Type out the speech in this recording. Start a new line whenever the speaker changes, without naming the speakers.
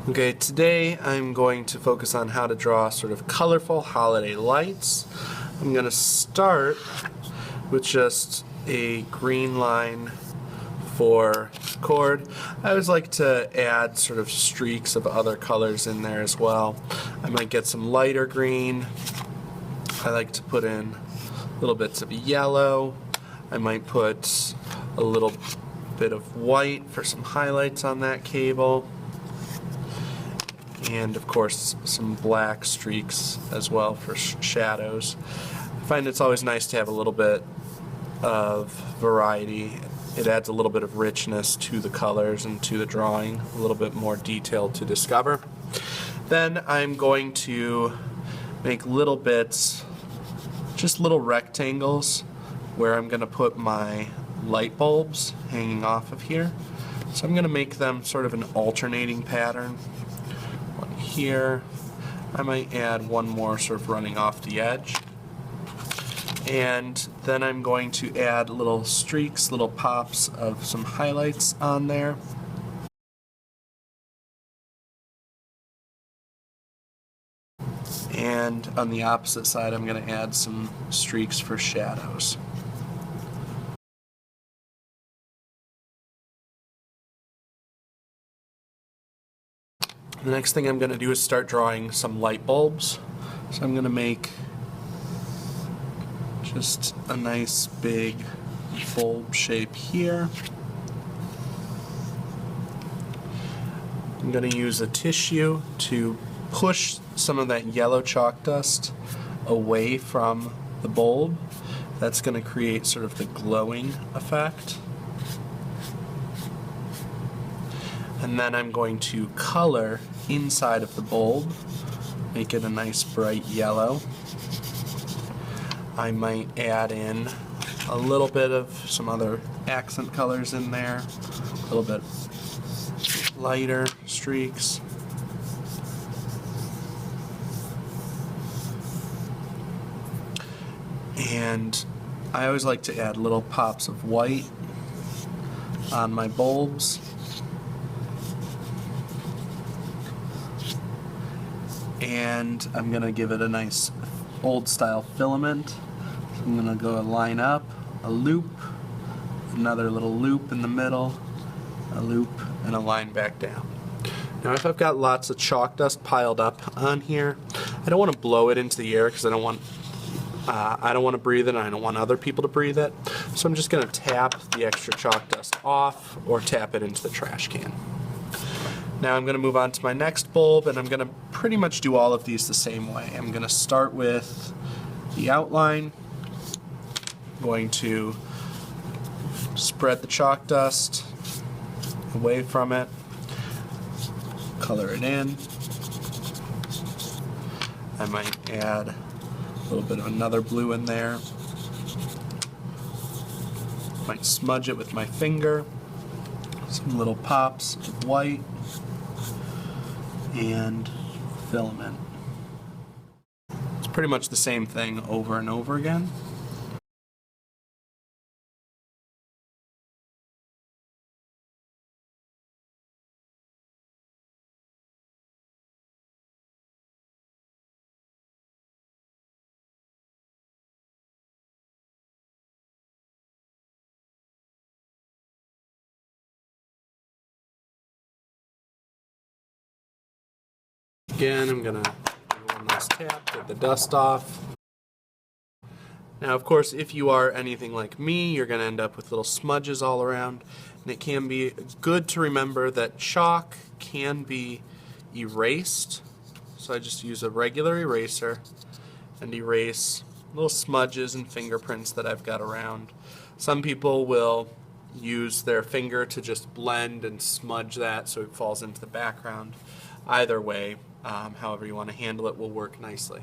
Okay, today I'm going to focus on how to draw sort of colorful holiday lights. I'm going to start with just a green line for cord. I always like to add sort of streaks of other colors in there as well. I might get some lighter green. I like to put in little bits of yellow. I might put a little bit of white for some highlights on that cable. And of course some black streaks as well for shadows. I find it's always nice to have a little bit of variety. It adds a little bit of richness to the colors and to the drawing, a little bit more detail to discover. Then I'm going to make little bits, just little rectangles, where I'm going to put my light bulbs hanging off of here. So I'm going to make them sort of an alternating pattern. One here. I might add one more sort of running off the edge. And then I'm going to add little streaks, little pops of some highlights on there. And on the opposite side, I'm going to add some streaks for shadows. The next thing I'm going to do is start drawing some light bulbs. So I'm going to make just a nice big bulb shape here. I'm going to use a tissue to push some of that yellow chalk dust away from the bulb. That's going to create sort of the glowing effect. And then I'm going to color inside of the bulb, make it a nice bright yellow. I might add in a little bit of some other accent colors in there, a little bit lighter streaks. And I always like to add little pops of white on my bulbs. And I'm going to give it a nice old style filament. So I'm going to go line up, a loop, another little loop in the middle, a loop, and a line back down. Now if I've got lots of chalk dust piled up on here, I don't want to blow it into the air because I don't want to breathe it and I don't want other people to breathe it. So I'm just going to tap the extra chalk dust off or tap it into the trash can. Now I'm going to move on to my next bulb, and I'm going to pretty much do all of these the same way. I'm going to start with the outline. I'm going to spread the chalk dust away from it, color it in. I might add a little bit of another blue in there. Might smudge it with my finger. Some little pops of white and filament. It's pretty much the same thing over and over again. Again, I'm going to do one last tap, get the dust off. Now, of course, if you are anything like me, you're going to end up with little smudges all around. And it can be good to remember that chalk can be erased. So I just use a regular eraser and erase little smudges and fingerprints that I've got around. Some people will use their finger to just blend and smudge that so it falls into the background. Either way, however you want to handle it will work nicely.